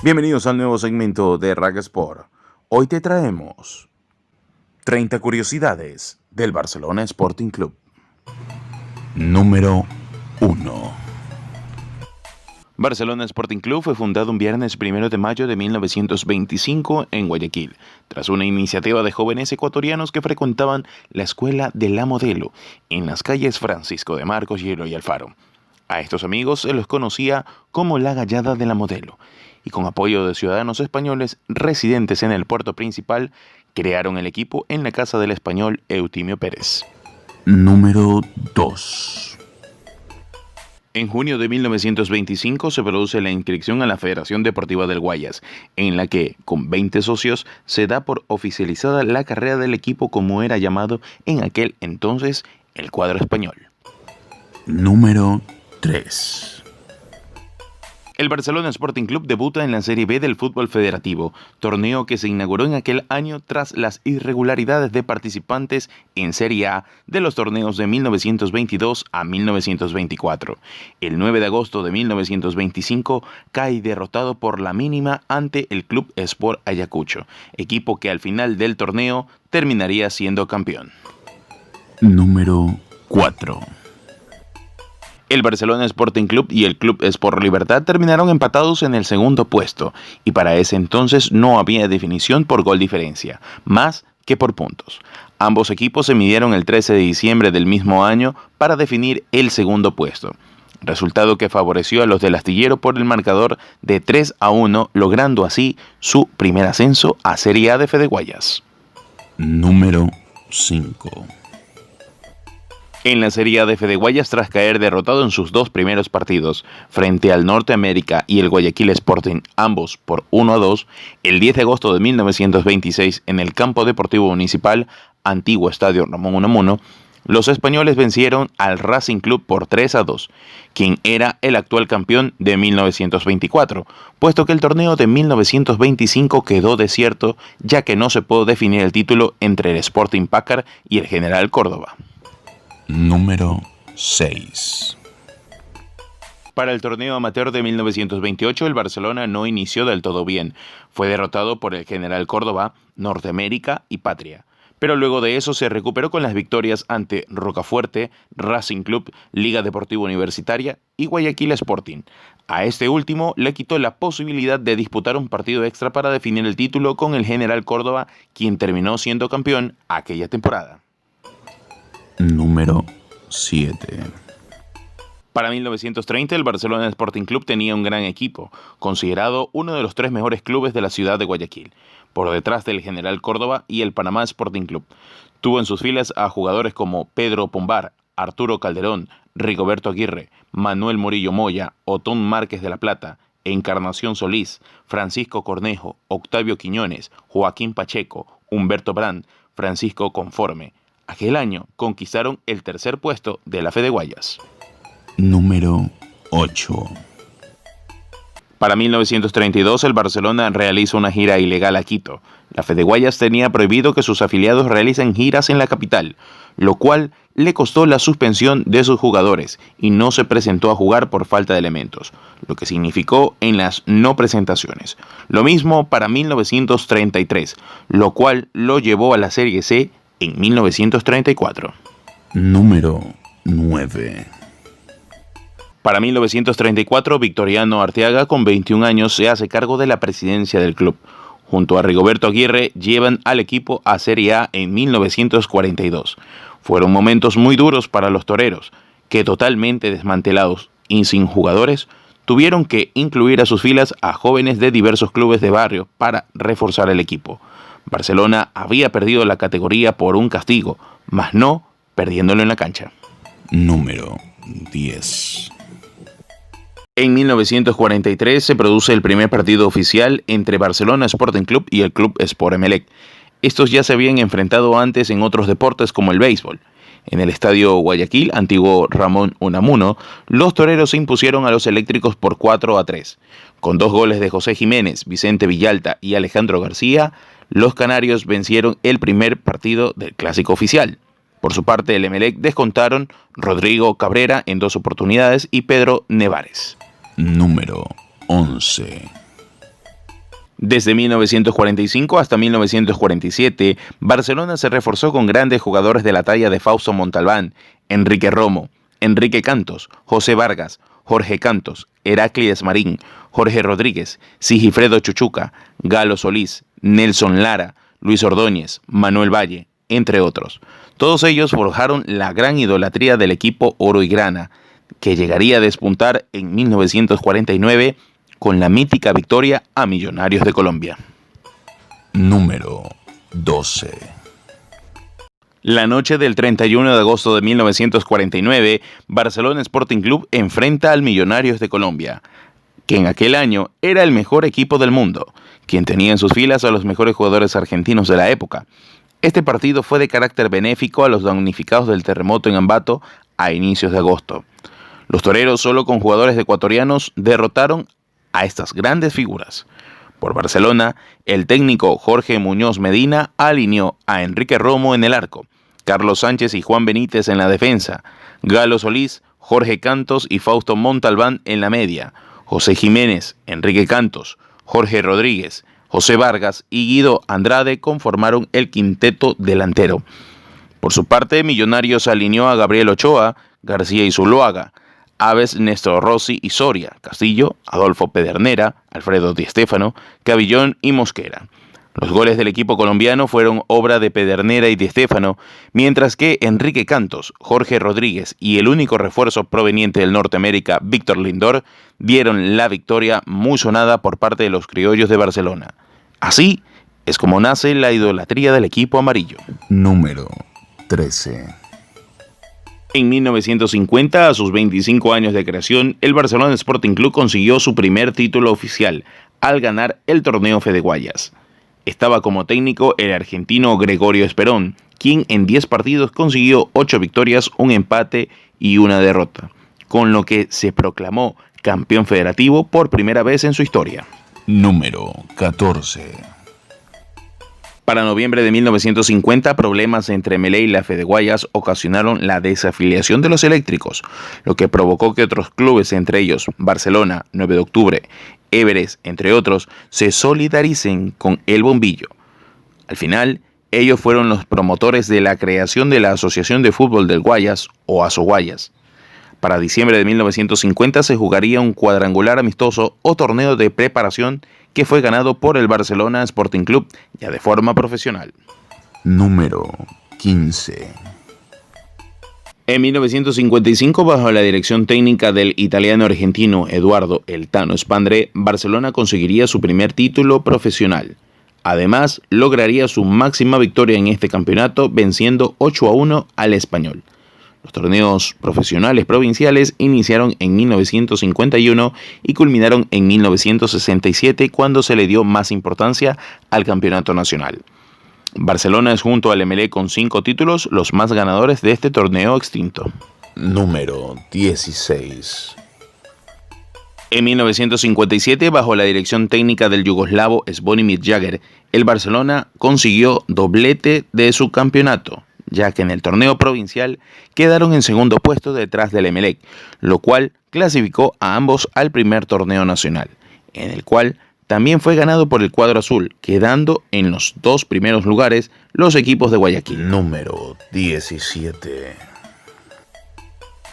Bienvenidos al nuevo segmento de Rack Sport. Hoy te traemos 30 curiosidades del Barcelona Sporting Club. Número 1. Barcelona Sporting Club fue fundado un viernes 1 de mayo de 1925 en Guayaquil, tras una iniciativa de jóvenes ecuatorianos que frecuentaban la Escuela de la Modelo en las calles Francisco de Marcos, Hielo y Alfaro. A estos amigos se los conocía como la Gallada de la Modelo, y con apoyo de ciudadanos españoles residentes en el puerto principal, crearon el equipo en la casa del español Eutimio Pérez. Número 2. En junio de 1925 se produce la inscripción a la Federación Deportiva del Guayas, en la que, con 20 socios, se da por oficializada la carrera del equipo como era llamado en aquel entonces el cuadro español. Número 3. El Barcelona Sporting Club debuta en la Serie B del fútbol federativo, torneo que se inauguró en aquel año tras las irregularidades de participantes en Serie A de los torneos de 1922 a 1924. El 9 de agosto de 1925 cae derrotado por la mínima ante el Club Sport Ayacucho, equipo que al final del torneo terminaría siendo campeón. Número 4. El Barcelona Sporting Club y el Club Sport Libertad terminaron empatados en el segundo puesto, y para ese entonces no había definición por gol diferencia, más que por puntos. Ambos equipos se midieron el 13 de diciembre del mismo año para definir el segundo puesto, resultado que favoreció a los del Astillero por el marcador de 3-1, logrando así su primer ascenso a Serie A de Fede Guayas. Número 5. En la Serie A de Fede Guayas, tras caer derrotado en sus dos primeros partidos frente al Norte América y el Guayaquil Sporting, ambos por 1-2, el 10 de agosto de 1926 en el Campo Deportivo Municipal, antiguo Estadio Ramón Unamuno, los españoles vencieron al Racing Club por 3-2, quien era el actual campeón de 1924, puesto que el torneo de 1925 quedó desierto, ya que no se pudo definir el título entre el Sporting Packard y el General Córdoba. Número 6. Para el torneo amateur de 1928, el Barcelona no inició del todo bien. Fue derrotado por el General Córdoba, Norteamérica y Patria. Pero luego de eso se recuperó con las victorias ante Rocafuerte, Racing Club, Liga Deportiva Universitaria y Guayaquil Sporting. A este último le quitó la posibilidad de disputar un partido extra para definir el título con el General Córdoba, quien terminó siendo campeón aquella temporada. Número 7. Para 1930, el Barcelona Sporting Club tenía un gran equipo, considerado uno de los 3 mejores clubes de la ciudad de Guayaquil, por detrás del General Córdoba y el Panamá Sporting Club. Tuvo en sus filas a jugadores como Pedro Pombar, Arturo Calderón, Rigoberto Aguirre, Manuel Murillo Moya, Otón Márquez de la Plata, Encarnación Solís, Francisco Cornejo, Octavio Quiñones, Joaquín Pacheco, Humberto Brand, Francisco Conforme. Aquel año conquistaron el tercer puesto de la Fede Guayas. Número 8. Para 1932, el Barcelona realiza una gira ilegal a Quito. La Fede Guayas tenía prohibido que sus afiliados realicen giras en la capital, lo cual le costó la suspensión de sus jugadores y no se presentó a jugar por falta de elementos, lo que significó en las no presentaciones. Lo mismo para 1933, lo cual lo llevó a la Serie C en 1934. Número 9. Para 1934, Victoriano Arteaga, con 21 años, se hace cargo de la presidencia del club. Junto a Rigoberto Aguirre, llevan al equipo a Serie A en 1942. Fueron momentos muy duros para los toreros, que totalmente desmantelados y sin jugadores, tuvieron que incluir a sus filas a jóvenes de diversos clubes de barrio para reforzar el equipo. Barcelona había perdido la categoría por un castigo, mas no perdiéndolo en la cancha. Número 10. En 1943 se produce el primer partido oficial entre Barcelona Sporting Club y el Club Sport Emelec. Estos ya se habían enfrentado antes en otros deportes como el béisbol. En el estadio Guayaquil, antiguo Ramón Unamuno, los toreros se impusieron a los eléctricos por 4-3. Con 2 goles de José Jiménez, Vicente Villalta y Alejandro García, los canarios vencieron el primer partido del clásico oficial. Por su parte, el Emelec descontaron Rodrigo Cabrera en 2 oportunidades y Pedro Nevares. Número 11. Desde 1945 hasta 1947, Barcelona se reforzó con grandes jugadores de la talla de Fausto Montalbán, Enrique Romo, Enrique Cantos, José Vargas, Jorge Cantos, Heráclides Marín, Jorge Rodríguez, Sigifredo Chuchuca, Galo Solís, Nelson Lara, Luis Ordóñez, Manuel Valle, entre otros. Todos ellos forjaron la gran idolatría del equipo Oro y Grana, que llegaría a despuntar en 1949 con la mítica victoria a Millonarios de Colombia. Número 12. La noche del 31 de agosto de 1949, Barcelona Sporting Club enfrenta al Millonarios de Colombia, que en aquel año era el mejor equipo del mundo, quien tenía en sus filas a los mejores jugadores argentinos de la época. Este partido fue de carácter benéfico a los damnificados del terremoto en Ambato a inicios de agosto. Los toreros, solo con jugadores ecuatorianos, derrotaron a estas grandes figuras. Por Barcelona, el técnico Jorge Muñoz Medina alineó a Enrique Romo en el arco, Carlos Sánchez y Juan Benítez en la defensa, Galo Solís, Jorge Cantos y Fausto Montalbán en la media, José Jiménez, Enrique Cantos, Jorge Rodríguez, José Vargas y Guido Andrade conformaron el quinteto delantero. Por su parte, Millonarios alineó a Gabriel Ochoa, García y Zuluaga, Aves, Néstor Rossi y Soria, Castillo, Adolfo Pedernera, Alfredo Di Stéfano, Cabillón y Mosquera. Los goles del equipo colombiano fueron obra de Pedernera y Di Stéfano, mientras que Enrique Cantos, Jorge Rodríguez y el único refuerzo proveniente del Norteamérica, Víctor Lindor, dieron la victoria muy sonada por parte de los criollos de Barcelona. Así es como nace la idolatría del equipo amarillo. Número 13. En 1950, a sus 25 años de creación, el Barcelona Sporting Club consiguió su primer título oficial al ganar el torneo Fede Guayas. Estaba como técnico el argentino Gregorio Esperón, quien en 10 partidos consiguió 8 victorias, un empate y una derrota, con lo que se proclamó campeón federativo por primera vez en su historia. Número 14. Para noviembre de 1950, problemas entre Emelec y la Fede Guayas ocasionaron la desafiliación de los eléctricos, lo que provocó que otros clubes, entre ellos Barcelona, 9 de octubre, Everest, entre otros, se solidaricen con el bombillo. Al final, ellos fueron los promotores de la creación de la Asociación de Fútbol del Guayas, o Asoguayas. Para diciembre de 1950 se jugaría un cuadrangular amistoso o torneo de preparación que fue ganado por el Barcelona Sporting Club ya de forma profesional. Número 15. En 1955, bajo la dirección técnica del italiano-argentino Eduardo El Tano Spandré, Barcelona conseguiría su primer título profesional. Además, lograría su máxima victoria en este campeonato, venciendo 8-1 al Español. Los torneos profesionales provinciales iniciaron en 1951 y culminaron en 1967, cuando se le dio más importancia al campeonato nacional. Barcelona es, junto al Emelec con 5 títulos, los más ganadores de este torneo extinto. Número 16. En 1957, bajo la dirección técnica del yugoslavo Zvonimir Jagr, el Barcelona consiguió doblete de su campeonato, ya que en el torneo provincial quedaron en segundo puesto detrás del Emelec, lo cual clasificó a ambos al primer torneo nacional, en el cual también fue ganado por el cuadro azul, quedando en los 2 primeros lugares los equipos de Guayaquil. Número 17.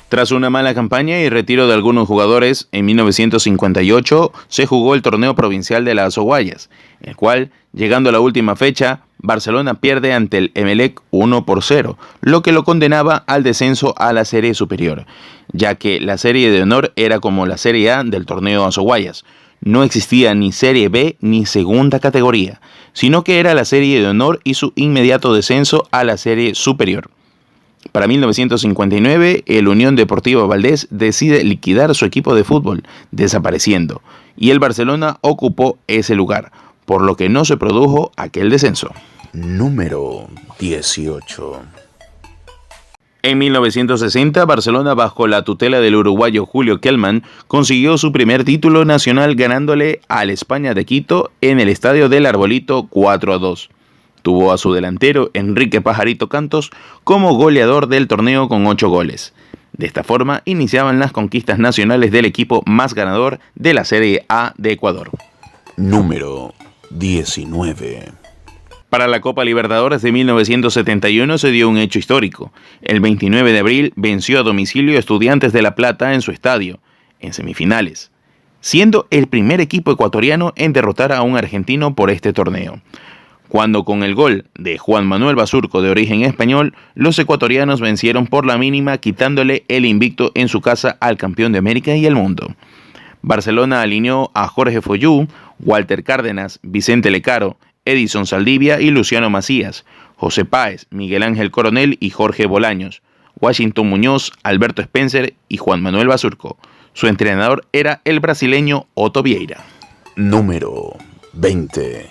Tras una mala campaña y retiro de algunos jugadores, en 1958 se jugó el torneo provincial de las Asoguayas, el cual, llegando a la última fecha, Barcelona pierde ante el Emelec 1-0, lo que lo condenaba al descenso a la serie superior, ya que la serie de honor era como la serie A del torneo Asoguayas. No existía ni serie B ni segunda categoría, sino que era la serie de honor y su inmediato descenso a la serie superior. Para 1959, el Unión Deportiva Valdés decide liquidar su equipo de fútbol, desapareciendo, y el Barcelona ocupó ese lugar, por lo que no se produjo aquel descenso. Número 18. En 1960, Barcelona, bajo la tutela del uruguayo Julio Kelman, consiguió su primer título nacional ganándole al España de Quito en el Estadio del Arbolito 4-2. Tuvo a su delantero Enrique Pajarito Cantos como goleador del torneo con 8 goles. De esta forma iniciaban las conquistas nacionales del equipo más ganador de la Serie A de Ecuador. Número 19. Para la Copa Libertadores de 1971 se dio un hecho histórico. El 29 de abril venció a domicilio a Estudiantes de La Plata en su estadio, en semifinales, siendo el primer equipo ecuatoriano en derrotar a un argentino por este torneo. Cuando con el gol de Juan Manuel Basurco de origen español, los ecuatorianos vencieron por la mínima, quitándole el invicto en su casa al campeón de América y el mundo. Barcelona alineó a Jorge Foyú, Walter Cárdenas, Vicente Lecaro, Edison Saldivia y Luciano Macías, José Páez, Miguel Ángel Coronel y Jorge Bolaños, Washington Muñoz, Alberto Spencer y Juan Manuel Basurco. Su entrenador era el brasileño Otto Vieira. Número 20.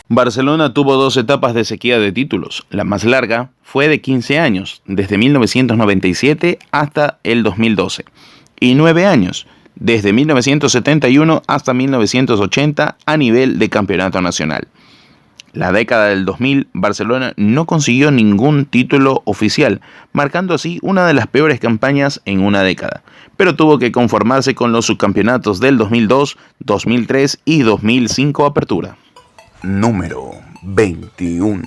Barcelona tuvo 2 etapas de sequía de títulos. La más larga fue de 15 años, desde 1997 hasta el 2012, y 9 años, desde 1971 hasta 1980 a nivel de campeonato nacional. La década del 2000, Barcelona no consiguió ningún título oficial, marcando así una de las peores campañas en una década, pero tuvo que conformarse con los subcampeonatos del 2002, 2003 y 2005 Apertura. Número 21.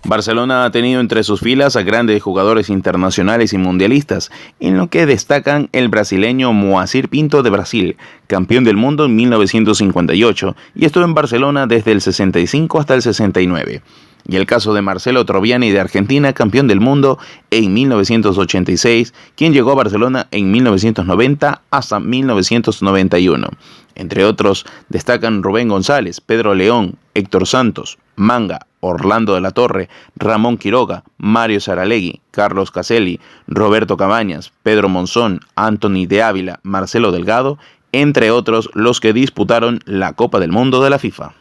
Barcelona ha tenido entre sus filas a grandes jugadores internacionales y mundialistas, en lo que destacan el brasileño Moacir Pinto de Brasil, campeón del mundo en 1958 y estuvo en Barcelona desde el 65 hasta el 69. Y el caso de Marcelo Troviani de Argentina, campeón del mundo en 1986, quien llegó a Barcelona en 1990 hasta 1991. Entre otros, destacan Rubén González, Pedro León, Héctor Santos, Manga, Orlando de la Torre, Ramón Quiroga, Mario Saralegui, Carlos Caselli, Roberto Cabañas, Pedro Monzón, Anthony de Ávila, Marcelo Delgado, entre otros los que disputaron la Copa del Mundo de la FIFA.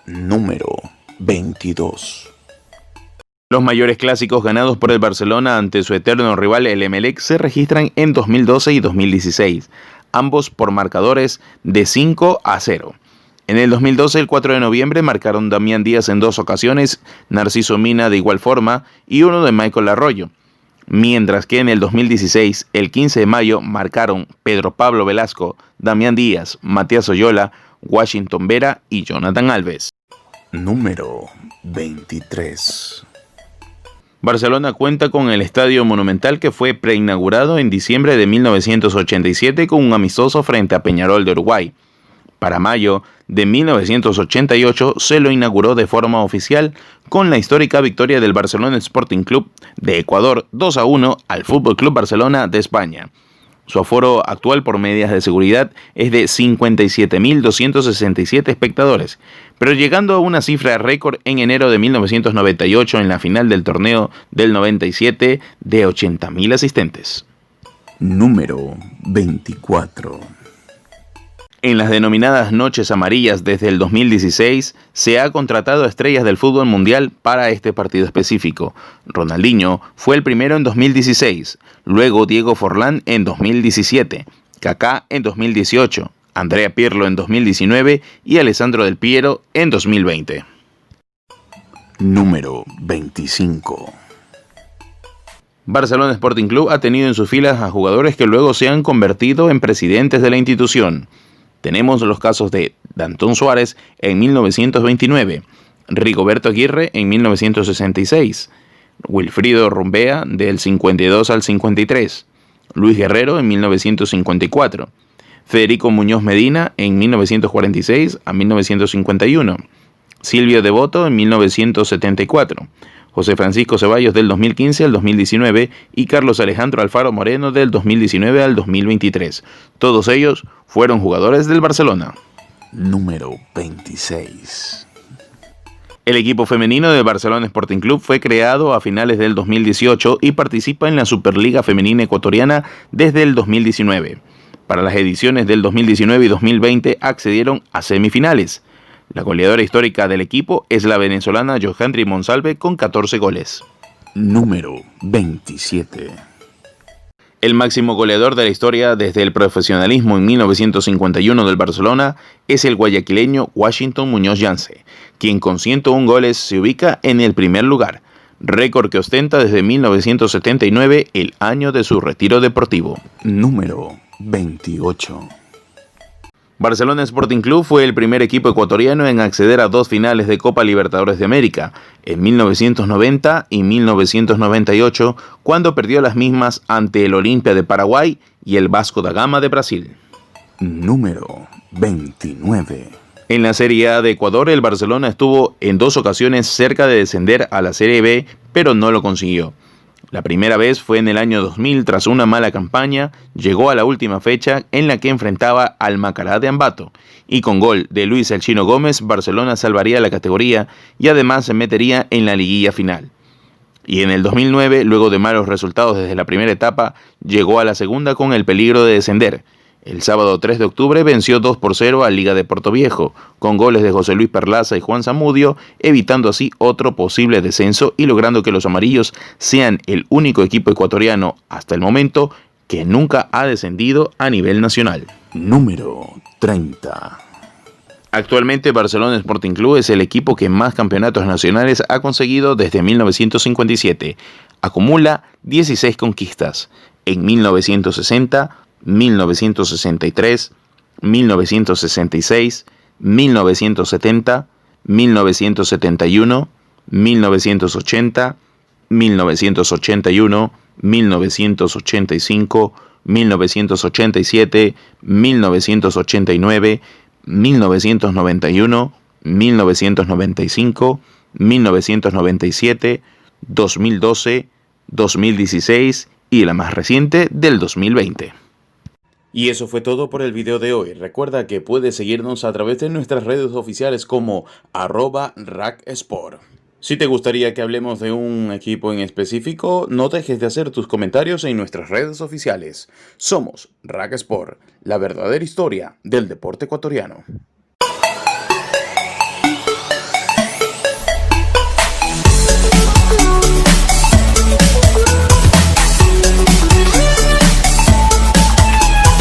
Número 22. Los mayores clásicos ganados por el Barcelona ante su eterno rival el Emelec se registran en 2012 y 2016, ambos por marcadores de 5-0. En el 2012, el 4 de noviembre, marcaron Damián Díaz en 2 ocasiones, Narciso Mina de igual forma y uno de Michael Arroyo. Mientras que en el 2016, el 15 de mayo, marcaron Pedro Pablo Velasco, Damián Díaz, Matías Oyola, Washington Vera y Jonathan Alves. Número 23. Barcelona cuenta con el Estadio Monumental, que fue preinaugurado en diciembre de 1987 con un amistoso frente a Peñarol de Uruguay. Para mayo de 1988 se lo inauguró de forma oficial con la histórica victoria del Barcelona Sporting Club de Ecuador 2-1 al Fútbol Club Barcelona de España. Su aforo actual por medidas de seguridad es de 57.267 espectadores, pero llegando a una cifra récord en enero de 1998 en la final del torneo del 97 de 80.000 asistentes. Número 24. En las denominadas Noches Amarillas desde el 2016 se ha contratado a estrellas del fútbol mundial para este partido específico. Ronaldinho fue el primero en 2016, luego Diego Forlán en 2017, Kaká en 2018, Andrea Pirlo en 2019 y Alessandro Del Piero en 2020. Número 25. Barcelona Sporting Club ha tenido en sus filas a jugadores que luego se han convertido en presidentes de la institución. Tenemos los casos de Dantón Suárez en 1929, Rigoberto Aguirre en 1966, Wilfrido Rumbea del 52 al 53, Luis Guerrero en 1954, Federico Muñoz Medina en 1946 a 1951, Silvio Devoto en 1974, José Francisco Ceballos del 2015 al 2019 y Carlos Alejandro Alfaro Moreno del 2019 al 2023. Todos ellos fueron jugadores del Barcelona. Número 26. El equipo femenino del Barcelona Sporting Club fue creado a finales del 2018 y participa en la Superliga Femenina Ecuatoriana desde el 2019. Para las ediciones del 2019 y 2020 accedieron a semifinales. La goleadora histórica del equipo es la venezolana Johandri Monsalve con 14 goles. Número 27. El máximo goleador de la historia desde el profesionalismo en 1951 del Barcelona es el guayaquileño Washington Muñoz Yance, quien con 101 goles se ubica en el primer lugar, récord que ostenta desde 1979, el año de su retiro deportivo. Número 28. Barcelona Sporting Club fue el primer equipo ecuatoriano en acceder a 2 finales de Copa Libertadores de América, en 1990 y 1998, cuando perdió las mismas ante el Olimpia de Paraguay y el Vasco da Gama de Brasil. Número 29. En la Serie A de Ecuador, el Barcelona estuvo en 2 ocasiones cerca de descender a la Serie B, pero no lo consiguió. La primera vez fue en el año 2000, tras una mala campaña, llegó a la última fecha en la que enfrentaba al Macará de Ambato, y con gol de Luis El Chino Gómez, Barcelona salvaría la categoría y además se metería en la liguilla final. Y en el 2009, luego de malos resultados desde la primera etapa, llegó a la segunda con el peligro de descender. El sábado 3 de octubre venció 2-0 a Liga de Portoviejo, con goles de José Luis Perlaza y Juan Zamudio, evitando así otro posible descenso y logrando que los amarillos sean el único equipo ecuatoriano hasta el momento que nunca ha descendido a nivel nacional. Número 30. Actualmente Barcelona Sporting Club es el equipo que más campeonatos nacionales ha conseguido desde 1957. Acumula 16 conquistas. En 1960, 1963, 1966, 1970, 1971, 1980, 1981, 1985, 1987, 1989, 1991, 1995, 1997, 2012, 2016 y la más reciente del 2020. Y eso fue todo por el video de hoy. Recuerda que puedes seguirnos a través de nuestras redes oficiales como @RackSport. Si te gustaría que hablemos de un equipo en específico, no dejes de hacer tus comentarios en nuestras redes oficiales. Somos Rack Sport, la verdadera historia del deporte ecuatoriano.